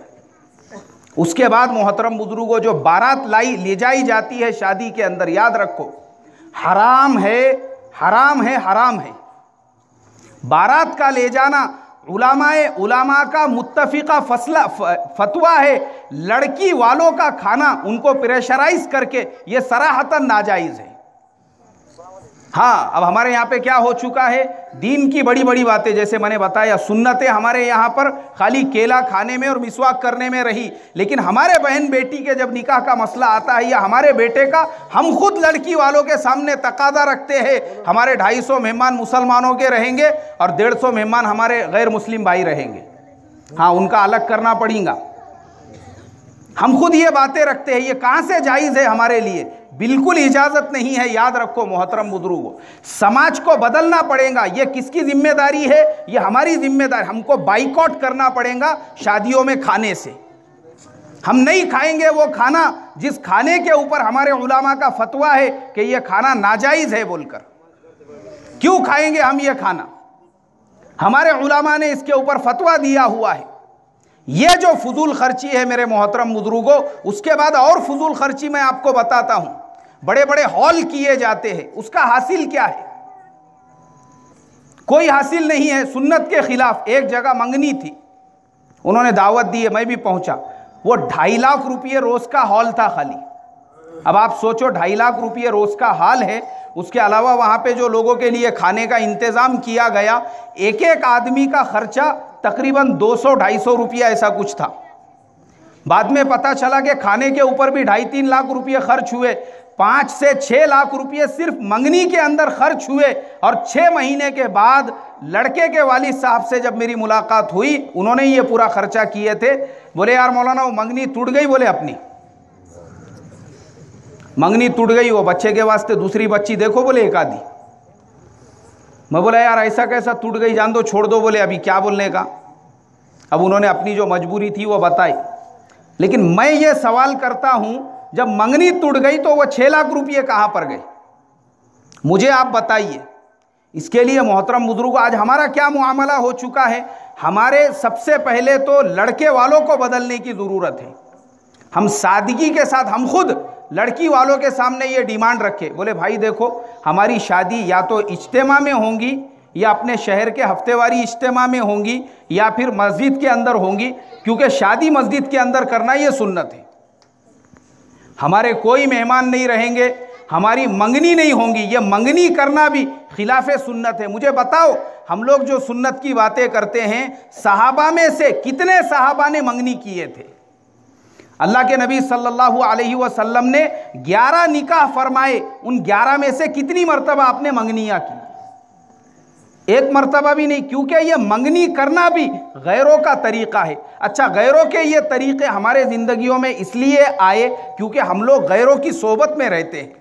उसके बाद मोहतरम बुजुर्गों, जो बारात ले जाई जाती है शादी के अंदर, याद रखो हराम है, हराम है, हराम है। बारात का ले जाना उलामा का मुत्तफिका फतवा है। लड़की वालों का खाना उनको प्रेशराइज करके ये सराहतन नाजायज़ है। हाँ, अब हमारे यहाँ पे क्या हो चुका है, दीन की बड़ी बड़ी बातें, जैसे मैंने बताया, सुन्नतें हमारे यहाँ पर खाली केला खाने में और मिसवाक करने में रही। लेकिन हमारे बहन बेटी के जब निकाह का मसला आता है या हमारे बेटे का, हम खुद लड़की वालों के सामने तकादा रखते हैं, हमारे 250 मेहमान मुसलमानों के रहेंगे और 150 मेहमान हमारे गैर मुस्लिम भाई रहेंगे। हाँ, उनका अलग करना पड़ेगा। हम खुद ये बातें रखते हैं, ये कहाँ से जायज़ है हमारे लिए? बिल्कुल इजाज़त नहीं है। याद रखो मोहतरम बुजुर्गों, समाज को बदलना पड़ेगा। ये किसकी जिम्मेदारी है? ये हमारी जिम्मेदारी। हमको बाइकआउट करना पड़ेगा शादियों में खाने से। हम नहीं खाएंगे वो खाना जिस खाने के ऊपर हमारे उलामा का फतवा है कि ये खाना नाजायज़ है बोलकर। क्यों खाएंगे हम ये खाना? हमारे उलामा ने इसके ऊपर फतवा दिया हुआ है। ये जो फजूल खर्ची है मेरे मोहतरम बुजुर्गों, उसके बाद और फजूल खर्ची मैं आपको बताता हूं। बड़े बड़े हॉल किए जाते हैं, उसका हासिल क्या है? कोई हासिल नहीं है। सुन्नत के खिलाफ एक जगह मंगनी थी, उन्होंने दावत दी है, मैं भी पहुंचा। वो 2.5 लाख रुपये रोज का हॉल था खाली। अब आप सोचो, 2.5 लाख रुपये रोज का हॉल है, उसके अलावा वहां पे जो लोगों के लिए खाने का इंतजाम किया गया, एक एक आदमी का खर्चा तकरीबन 200-250 रुपया ऐसा कुछ था। बाद में पता चला कि खाने के ऊपर भी 2.5-3 लाख रुपये खर्च हुए। 5 से 6 लाख रुपये सिर्फ मंगनी के अंदर खर्च हुए। और 6 महीने के बाद लड़के के वालिद साहब से जब मेरी मुलाकात हुई, उन्होंने ये पूरा खर्चा किए थे। बोले यार मौलाना, वो मंगनी टूट गई। बोले अपनी मंगनी टूट गई, वो बच्चे के वास्ते दूसरी बच्ची देखो बोले एक आधी। मैं बोला यार ऐसा कैसा टूट गई, जान दो, छोड़ दो। बोले अभी क्या बोलने का। अब उन्होंने अपनी जो मजबूरी थी वो बताई। लेकिन मैं ये सवाल करता हूं, जब मंगनी टूट गई तो वो 6 लाख रुपये कहां पर गए? मुझे आप बताइए। इसके लिए मोहतरम बुजुर्गों, आज हमारा क्या मुआमला हो चुका है? हमारे सबसे पहले तो लड़के वालों को बदलने की ज़रूरत है। हम सादगी के साथ, हम खुद लड़की वालों के सामने ये डिमांड रखे, बोले भाई देखो, हमारी शादी या तो इज्तिमा में होंगी, या अपने शहर के हफ्तेवारी इज्तिमा में होंगी, या फिर मस्जिद के अंदर होंगी, क्योंकि शादी मस्जिद के अंदर करना ये सुन्नत है। हमारे कोई मेहमान नहीं रहेंगे, हमारी मंगनी नहीं होंगी, ये मंगनी करना भी खिलाफे सुन्नत है। मुझे बताओ, हम लोग जो सुन्नत की बातें करते हैं, सहाबा में से कितने सहाबा ने मंगनी किए थे? अल्लाह के नबी सल्लल्लाहु अलैहि वसल्लम ने 11 निकाह फरमाए, उन 11 में से कितनी मरतबा आपने मंगनियाँ की? एक मरतबा भी नहीं, क्योंकि ये मंगनी करना भी गैरों का तरीक़ा है। अच्छा, गैरों के ये तरीक़े हमारे ज़िंदगियों में इसलिए आए क्योंकि हम लोग गैरों की सोबत में रहते हैं।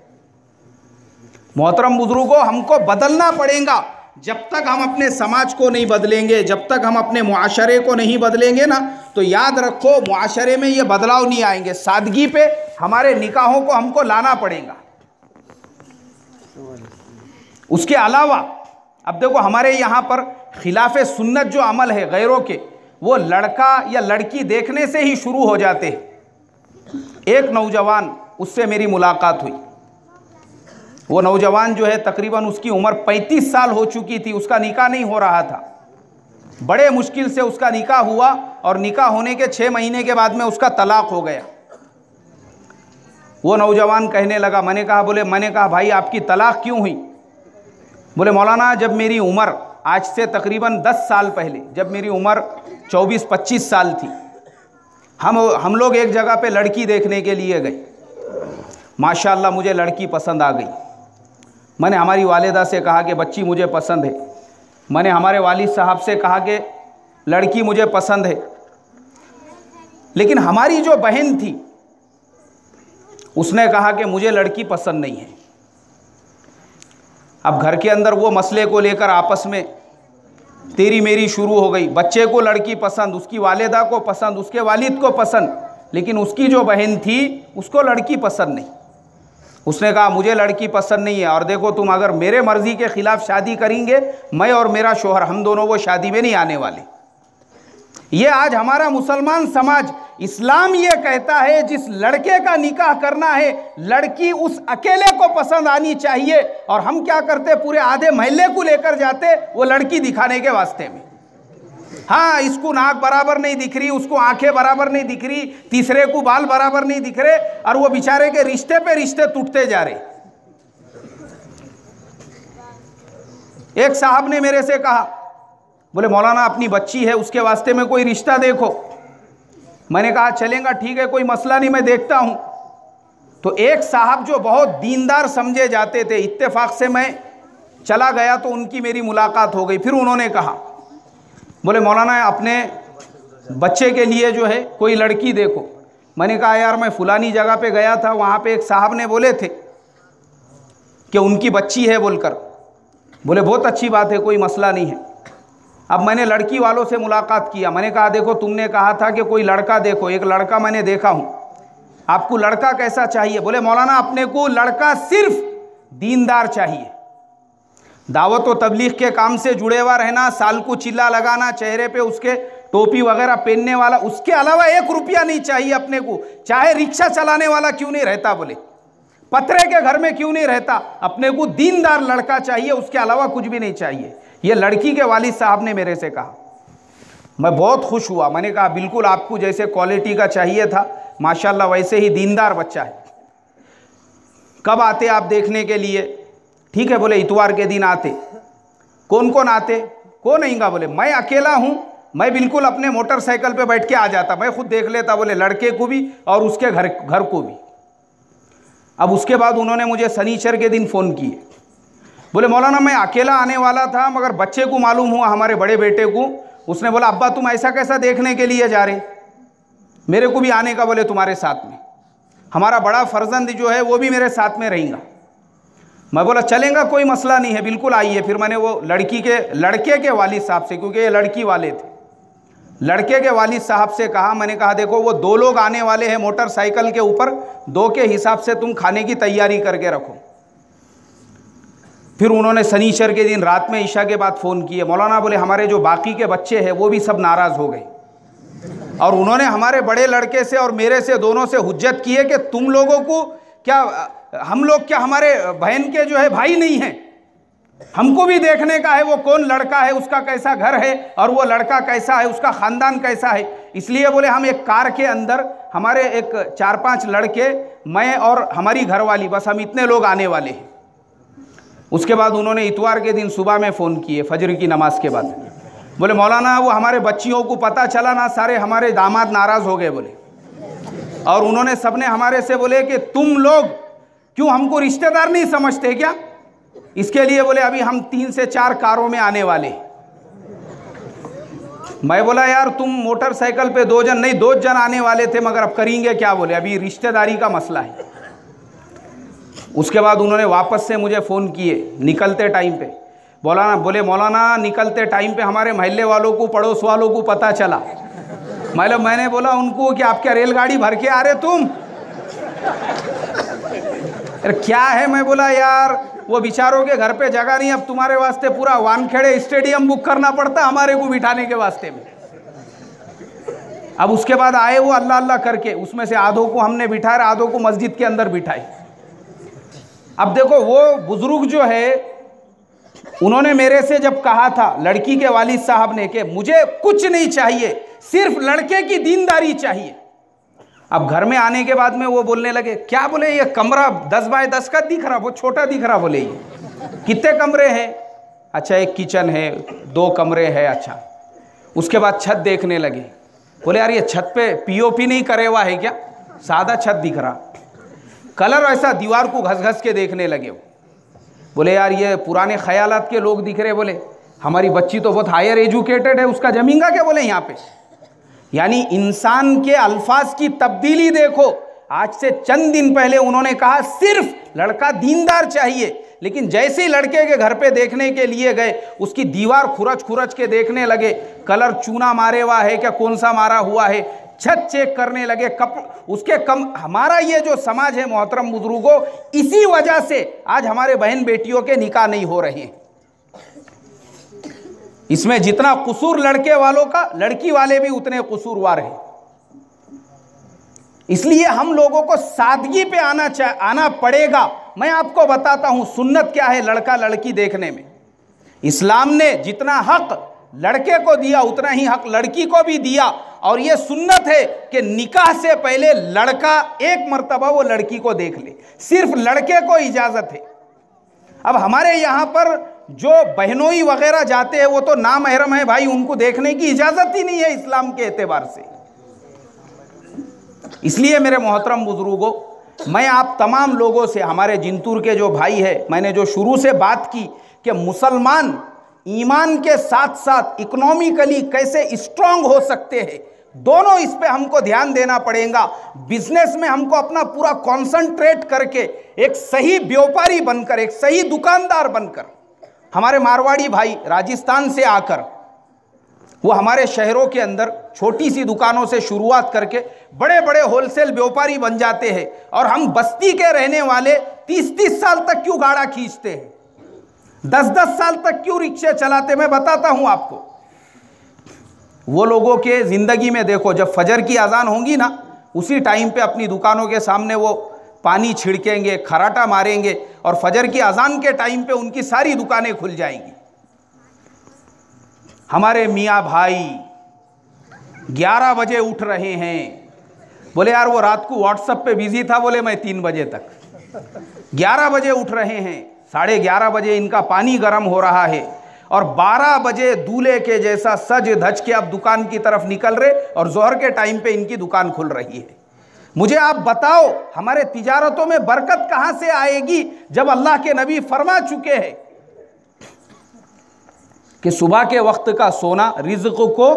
मोहतरम बुजुर्गों, हमको बदलना पड़ेगा। जब तक हम अपने समाज को नहीं बदलेंगे, जब तक हम अपने मुआशरे को नहीं बदलेंगे ना, तो याद रखो मुआशरे में ये बदलाव नहीं आएंगे। सादगी पे हमारे निकाहों को हमको लाना पड़ेगा। उसके अलावा अब देखो, हमारे यहाँ पर खिलाफे सुन्नत जो अमल है गैरों के, वो लड़का या लड़की देखने से ही शुरू हो जाते हैं। एक नौजवान, उससे मेरी मुलाकात हुई। वो नौजवान जो है, तकरीबन उसकी उम्र 35 साल हो चुकी थी, उसका निकाह नहीं हो रहा था। बड़े मुश्किल से उसका निकाह हुआ और निकाह होने के 6 महीने के बाद में उसका तलाक हो गया। वो नौजवान कहने लगा, मैंने कहा भाई आपकी तलाक क्यों हुई? बोले मौलाना, जब मेरी उम्र, आज से तकरीबन 10 साल पहले, जब मेरी उम्र 24-25 साल थी, हम लोग एक जगह पे लड़की देखने के लिए गए। माशाअल्लाह मुझे लड़की पसंद आ गई। मैंने हमारी वालिदा से कहा कि बच्ची मुझे पसंद है, मैंने हमारे वालिद साहब से कहा कि लड़की मुझे पसंद है, लेकिन हमारी जो बहन थी उसने कहा कि मुझे लड़की पसंद नहीं है। अब घर के अंदर वो मसले को लेकर आपस में तेरी मेरी शुरू हो गई। बच्चे को लड़की पसंद, उसकी वालिदा को पसंद, उसके वालिद को पसंद, लेकिन उसकी जो बहन थी उसको लड़की पसंद नहीं। उसने कहा मुझे लड़की पसंद नहीं है, और देखो तुम अगर मेरे मर्जी के खिलाफ शादी करेंगे, मैं और मेरा शोहर हम दोनों वो शादी में नहीं आने वाले। ये आज हमारा मुसलमान समाज, इस्लाम ये कहता है जिस लड़के का निकाह करना है लड़की उस अकेले को पसंद आनी चाहिए, और हम क्या करते, पूरे आधे महल्ले को लेकर जाते वो लड़की दिखाने के वास्ते में। हाँ, इसको नाक बराबर नहीं दिख रही, उसको आंखें बराबर नहीं दिख रही, तीसरे को बाल बराबर नहीं दिख रहे, और वो बेचारे के रिश्ते पे रिश्ते टूटते जा रहे। एक साहब ने मेरे से कहा, बोले मौलाना अपनी बच्ची है उसके वास्ते में कोई रिश्ता देखो। मैंने कहा चलेगा, ठीक है, कोई मसला नहीं, मैं देखता हूं। तो एक साहब जो बहुत दीनदार समझे जाते थे, इत्तेफाक से मैं चला गया तो उनकी मेरी मुलाकात हो गई। फिर उन्होंने कहा, बोले मौलाना अपने बच्चे के लिए जो है कोई लड़की देखो। मैंने कहा यार मैं फुलानी जगह पे गया था, वहाँ पे एक साहब ने बोले थे कि उनकी बच्ची है बोलकर। बोले बहुत अच्छी बात है, कोई मसला नहीं है। अब मैंने लड़की वालों से मुलाकात किया। मैंने कहा देखो तुमने कहा था कि कोई लड़का देखो, एक लड़का मैंने देखा हूँ, आपको लड़का कैसा चाहिए? बोले मौलाना अपने को लड़का सिर्फ दीनदार चाहिए, दावत व तबलीग के काम से जुड़े हुआ रहना, साल को चिल्ला लगाना, चेहरे पे उसके टोपी वगैरह पहनने वाला, उसके अलावा 1 रुपया नहीं चाहिए अपने को। चाहे रिक्शा चलाने वाला क्यों नहीं रहता, बोले पतरे के घर में क्यों नहीं रहता, अपने को दीनदार लड़का चाहिए, उसके अलावा कुछ भी नहीं चाहिए। ये लड़की के वालिद साहब ने मेरे से कहा। मैं बहुत खुश हुआ। मैंने कहा बिल्कुल आपको जैसे क्वालिटी का चाहिए था, माशाल्लाह वैसे ही दीनदार बच्चा है। कब आते आप देखने के लिए? ठीक है, बोले इतवार के दिन आते। कौन कौन आते? कौन आएगा? बोले मैं अकेला हूँ, मैं बिल्कुल अपने मोटरसाइकिल पे बैठ के आ जाता, मैं खुद देख लेता, बोले लड़के को भी और उसके घर को भी। अब उसके बाद उन्होंने मुझे शनिचर के दिन फ़ोन किए। बोले मौलाना मैं अकेला आने वाला था, मगर बच्चे को मालूम हुआ, हमारे बड़े बेटे को, उसने बोला अब्बा तुम ऐसा कैसा देखने के लिए जा रहे, मेरे को भी आने का बोले तुम्हारे साथ में, हमारा बड़ा फर्जंद जो है वो भी मेरे साथ में रहेगा। मैं बोला चलेगा, कोई मसला नहीं है, बिल्कुल आइए। फिर मैंने वो लड़के के वालिद साहब से, क्योंकि ये लड़की वाले थे, लड़के के वालिद साहब से कहा, मैंने कहा देखो वो 2 लोग आने वाले हैं मोटरसाइकिल के ऊपर, 2 के हिसाब से तुम खाने की तैयारी करके रखो। फिर उन्होंने शनिचर के दिन रात में ईशा के बाद फ़ोन किए। मौलाना बोले हमारे जो बाकी के बच्चे हैं वो भी सब नाराज़ हो गए, और उन्होंने हमारे बड़े लड़के से और मेरे से दोनों से हुज्जत की है कि तुम लोगों को क्या, हम लोग क्या हमारे बहन के जो है भाई नहीं हैं? हमको भी देखने का है वो कौन लड़का है, उसका कैसा घर है, और वो लड़का कैसा है, उसका ख़ानदान कैसा है। इसलिए बोले हम एक कार के अंदर, हमारे एक 4-5 लड़के, मैं और हमारी घरवाली, बस हम इतने लोग आने वाले हैं। उसके बाद उन्होंने इतवार के दिन सुबह में फ़ोन किए, फजर की नमाज के बाद। बोले मौलाना वो हमारे बच्चियों को पता चला ना, सारे हमारे दामाद नाराज़ हो गए बोले, और उन्होंने सबने हमारे से बोले कि तुम लोग क्यों हमको रिश्तेदार नहीं समझते क्या? इसके लिए बोले अभी हम 3 से 4 कारों में आने वाले। मैं बोला यार तुम मोटरसाइकिल पे 2 जन नहीं 2 जन आने वाले थे, मगर अब करेंगे क्या? बोले अभी रिश्तेदारी का मसला है। उसके बाद उन्होंने वापस से मुझे फ़ोन किए निकलते टाइम पे। बोले मौलाना निकलते टाइम पे हमारे महल्ले वालों को, पड़ोस वालों को पता चला। मैंने बोला उनको कि आप क्या रेलगाड़ी भर के आ रहे तुम? अरे क्या है? मैं बोला यार वो बेचारों के घर पे जगह नहीं, अब तुम्हारे वास्ते पूरा वानखेड़े स्टेडियम बुक करना पड़ता हमारे को बिठाने के वास्ते में। अब उसके बाद आए वो अल्लाह अल्लाह करके, उसमें से आधों को हमने बिठाए, आधों को मस्जिद के अंदर बिठाए। अब देखो वो बुजुर्ग जो है, उन्होंने मेरे से जब कहा था लड़की के वालिद साहब ने कि मुझे कुछ नहीं चाहिए, सिर्फ लड़के की दीनदारी चाहिए। अब घर में आने के बाद में वो बोलने लगे, क्या? बोले ये कमरा 10 बाय 10 का दिख रहा, वो छोटा दिख रहा। बोले ये कितने कमरे हैं? अच्छा एक किचन है, 2 कमरे हैं। अच्छा, उसके बाद छत देखने लगे। बोले यार ये छत पे पीओपी नहीं करे हुआ है क्या? सादा छत दिख रहा, कलर ऐसा दीवार को घस घस के देखने लगे। बोले यार ये पुराने ख्यालात के लोग दिख रहे। बोले हमारी बच्ची तो बहुत हायर एजुकेटेड है, उसका जमींगा क्या बोले यहाँ पे। यानी इंसान के अल्फाज की तब्दीली देखो। आज से चंद दिन पहले उन्होंने कहा सिर्फ लड़का दीनदार चाहिए, लेकिन जैसे ही लड़के के घर पे देखने के लिए गए उसकी दीवार खुरच खुरच के देखने लगे, कलर चूना मारे हुआ है क्या, कौन सा मारा हुआ है, छत चेक करने लगे, उसके कम। हमारा ये जो समाज है मोहतरम बुजुर्गों, इसी वजह से आज हमारे बहन बेटियों के निकाह नहीं हो रहे हैं। इसमें जितना कसूर लड़के वालों का, लड़की वाले भी उतने कसूरवार हैं। इसलिए हम लोगों को सादगी पे आना पड़ेगा। मैं आपको बताता हूं सुन्नत क्या है लड़का लड़की देखने में। इस्लाम ने जितना हक लड़के को दिया उतना ही हक लड़की को भी दिया, और यह सुन्नत है कि निकाह से पहले लड़का एक मर्तबा वो लड़की को देख ले, सिर्फ लड़के को इजाजत है। अब हमारे यहां पर जो बहनोई वगैरह जाते हैं वो तो नामहरम है भाई, उनको देखने की इजाजत ही नहीं है इस्लाम के एतबार से। इसलिए मेरे मोहतरम बुजुर्गों, मैं आप तमाम लोगों से, हमारे जिंतूर के जो भाई है, मैंने जो शुरू से बात की कि मुसलमान ईमान के साथ साथ इकोनॉमिकली कैसे स्ट्रांग हो सकते हैं, दोनों इस पे हमको ध्यान देना पड़ेगा। बिजनेस में हमको अपना पूरा कॉन्सेंट्रेट करके एक सही व्यापारी बनकर, एक सही दुकानदार बनकर, हमारे मारवाड़ी भाई राजस्थान से आकर वो हमारे शहरों के अंदर छोटी सी दुकानों से शुरुआत करके बड़े बड़े होलसेल व्यापारी बन जाते हैं, और हम बस्ती के रहने वाले 30-30 साल तक क्यों गाड़ा खींचते हैं, 10-10 साल तक क्यों रिक्शे चलाते। मैं बताता हूं आपको, वो लोगों के जिंदगी में देखो, जब फजर की अजान होंगी ना, उसी टाइम पे अपनी दुकानों के सामने वो पानी छिड़केंगे, खराटा मारेंगे, और फजर की अजान के टाइम पे उनकी सारी दुकानें खुल जाएंगी। हमारे मियाँ भाई 11 बजे उठ रहे हैं, बोले यार वो रात को व्हाट्सएप पे बिजी था, बोले मैं 3 बजे तक। 11 बजे उठ रहे हैं, 11:30 बजे इनका पानी गर्म हो रहा है, और 12 बजे दूल्हे के जैसा सज धज के अब दुकान की तरफ निकल रहे, और जोहर के टाइम पे इनकी दुकान खुल रही है। मुझे आप बताओ हमारे तिजारतों में बरकत कहां से आएगी, जब अल्लाह के नबी फरमा चुके हैं कि सुबह के वक्त का सोना रिज़्क़ को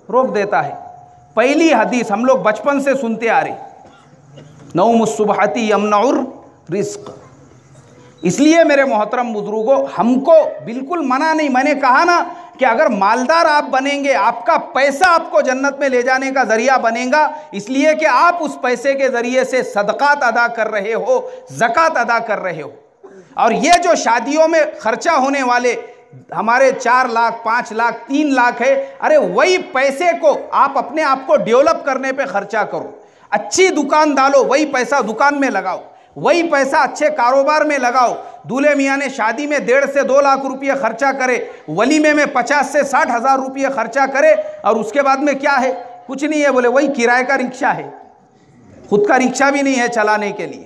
रोक देता है। पहली हदीस हम लोग बचपन से सुनते आ रहे, नौमुस सुबहती यमनउर रिज़्क़। इसलिए मेरे मोहतरम बुजुर्गों, हमको बिल्कुल मना नहीं, मैंने कहा ना कि अगर मालदार आप बनेंगे, आपका पैसा आपको जन्नत में ले जाने का जरिया बनेगा, इसलिए कि आप उस पैसे के जरिए से सदकात अदा कर रहे हो, ज़कात अदा कर रहे हो। और ये जो शादियों में खर्चा होने वाले हमारे 4 लाख 5 लाख 3 लाख है, अरे वही पैसे को आप अपने आप को डेवलप करने पे खर्चा करो, अच्छी दुकान डालो, वही पैसा दुकान में लगाओ, वही पैसा अच्छे कारोबार में लगाओ। दूल्हे मियाँ ने शादी में 1.5 से 2 लाख रुपये खर्चा करे, वलीमे में 50 से 60 हज़ार रुपये खर्चा करे, और उसके बाद में क्या है, कुछ नहीं है, बोले वही किराए का रिक्शा है, खुद का रिक्शा भी नहीं है चलाने के लिए।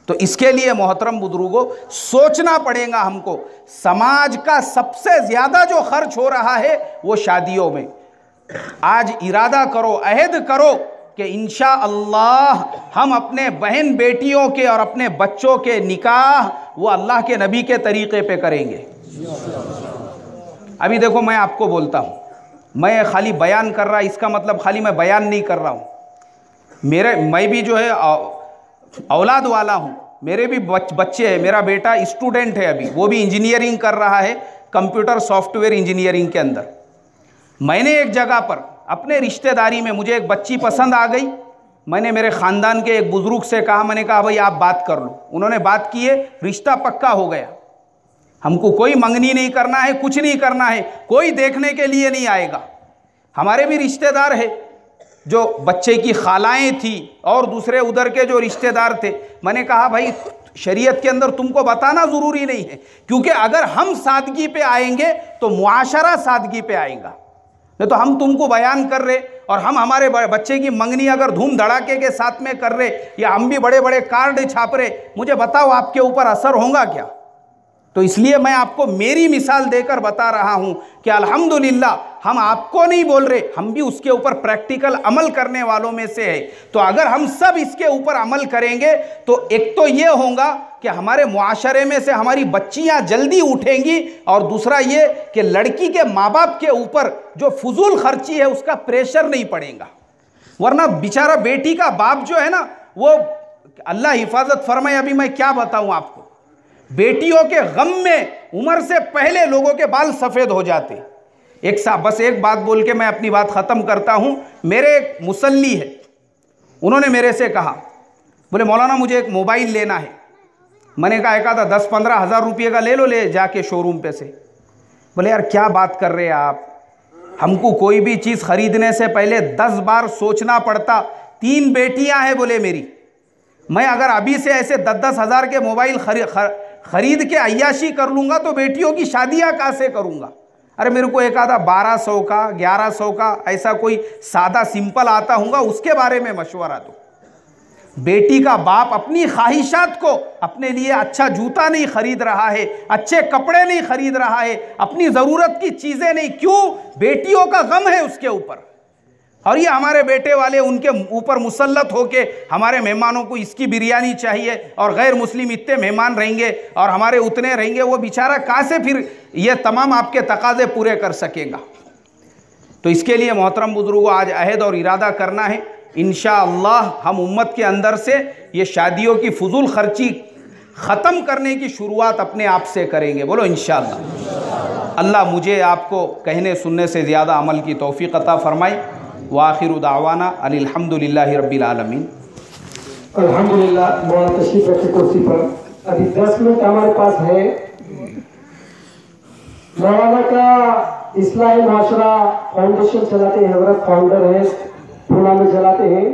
तो इसके लिए मोहतरम बुजुर्गों सोचना पड़ेगा हमको। समाज का सबसे ज्यादा जो खर्च हो रहा है वो शादियों में। आज इरादा करो, अहद करो कि इंशाअल्लाह हम अपने बहन बेटियों के और अपने बच्चों के निकाह वो अल्लाह के नबी के तरीके पे करेंगे। अभी देखो मैं आपको बोलता हूँ, मैं खाली बयान कर रहा, इसका मतलब खाली मैं बयान नहीं कर रहा हूँ। मैं भी जो है औलाद वाला हूँ, मेरे भी बच्चे हैं, मेरा बेटा स्टूडेंट है अभी, वो भी इंजीनियरिंग कर रहा है, कंप्यूटर सॉफ्टवेयर इंजीनियरिंग के अंदर। मैंने एक जगह पर अपने रिश्तेदारी में मुझे एक बच्ची पसंद आ गई, मैंने मेरे ख़ानदान के एक बुज़ुर्ग से कहा, मैंने कहा भाई आप बात कर लो। उन्होंने बात की है, रिश्ता पक्का हो गया। हमको कोई मंगनी नहीं करना है, कुछ नहीं करना है, कोई देखने के लिए नहीं आएगा। हमारे भी रिश्तेदार है, जो बच्चे की खालाएं थी और दूसरे उधर के जो रिश्तेदार थे। मैंने कहा भाई शरीयत के अंदर तुमको बताना ज़रूरी नहीं है, क्योंकि अगर हम सादगी पे आएंगे तो मुआशरा सादगी पे आएगा। नहीं तो हम तुमको बयान कर रहे और हम हमारे बच्चे की मंगनी अगर धूम धड़ाके के साथ में कर रहे, या हम भी बड़े बड़े कार्ड छाप रहे, मुझे बताओ आपके ऊपर असर होगा क्या? तो इसलिए मैं आपको मेरी मिसाल देकर बता रहा हूं कि अल्हम्दुलिल्लाह हम आपको नहीं बोल रहे, हम भी उसके ऊपर प्रैक्टिकल अमल करने वालों में से है। तो अगर हम सब इसके ऊपर अमल करेंगे तो एक तो ये होगा कि हमारे मुआशरे में से हमारी बच्चियां जल्दी उठेंगी, और दूसरा ये कि लड़की के माँ बाप के ऊपर जो फजूल खर्ची है उसका प्रेशर नहीं पड़ेगा। वरना बेचारा बेटी का बाप जो है ना, वो अल्लाह हिफाजत फरमाए, अभी मैं क्या बताऊं आपको, बेटियों के गम में उम्र से पहले लोगों के बाल सफ़ेद हो जाते। एक साहब, बस एक बात बोल के मैं अपनी बात ख़त्म करता हूँ। मेरे एक मुसल्ली है, उन्होंने मेरे से कहा, बोले मौलाना मुझे एक मोबाइल लेना है। मैंने कहा एक आधा 10-15 हज़ार रुपये का ले लो, ले जाके शोरूम पे से। बोले यार क्या बात कर रहे हैं आप, हमको कोई भी चीज़ ख़रीदने से पहले 10 बार सोचना पड़ता। 3 बेटियां हैं बोले मेरी, मैं अगर अभी से ऐसे 10-10 हज़ार के मोबाइल खरीद के अय्याशी कर लूँगा तो बेटियों की शादियाँ कहाँ से करूँगा। अरे मेरे को एक आधा 1200 का 1100 का ऐसा कोई सादा सिंपल आता होगा, उसके बारे में मशवरा दो। बेटी का बाप अपनी ख्वाहिशात को, अपने लिए अच्छा जूता नहीं खरीद रहा है, अच्छे कपड़े नहीं खरीद रहा है, अपनी ज़रूरत की चीज़ें नहीं, क्यों? बेटियों का गम है उसके ऊपर। और ये हमारे बेटे वाले उनके ऊपर मुसल्लत होके हमारे मेहमानों को इसकी बिरयानी चाहिए, और गैर मुस्लिम इतने मेहमान रहेंगे और हमारे उतने रहेंगे, वो बेचारा कहाँ से फिर ये तमाम आपके तकाज़े पूरे कर सकेगा। तो इसके लिए मोहतरम बुजुर्गों आज अहद और इरादा करना है, इंशाअल्लाह हम उम्मत के अंदर से ये शादियों की फजूल खर्ची ख़त्म करने की शुरुआत अपने आप से करेंगे। बोलो इंशाअल्लाह। अल्लाह मुझे आपको कहने सुनने से ज़्यादा अमल की तौफ़ीक़ अता फ़रमाए। वाखिरु दावाना अनिल हम्दुलिल्लाहि रब्बिल आलमीन। अल्हम्दुलिल्लाह। मौलाना तशरीफ रखे कुर्सी पर। अभी 10 मिनट हमारे पास है। मौलाना का इस्लाही माशरा फाउंडेशन चलाते हैं, हजरत फाउंडर है, पूना में चलाते हैं,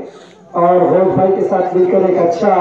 और होश भाई के साथ मिलकर एक अच्छा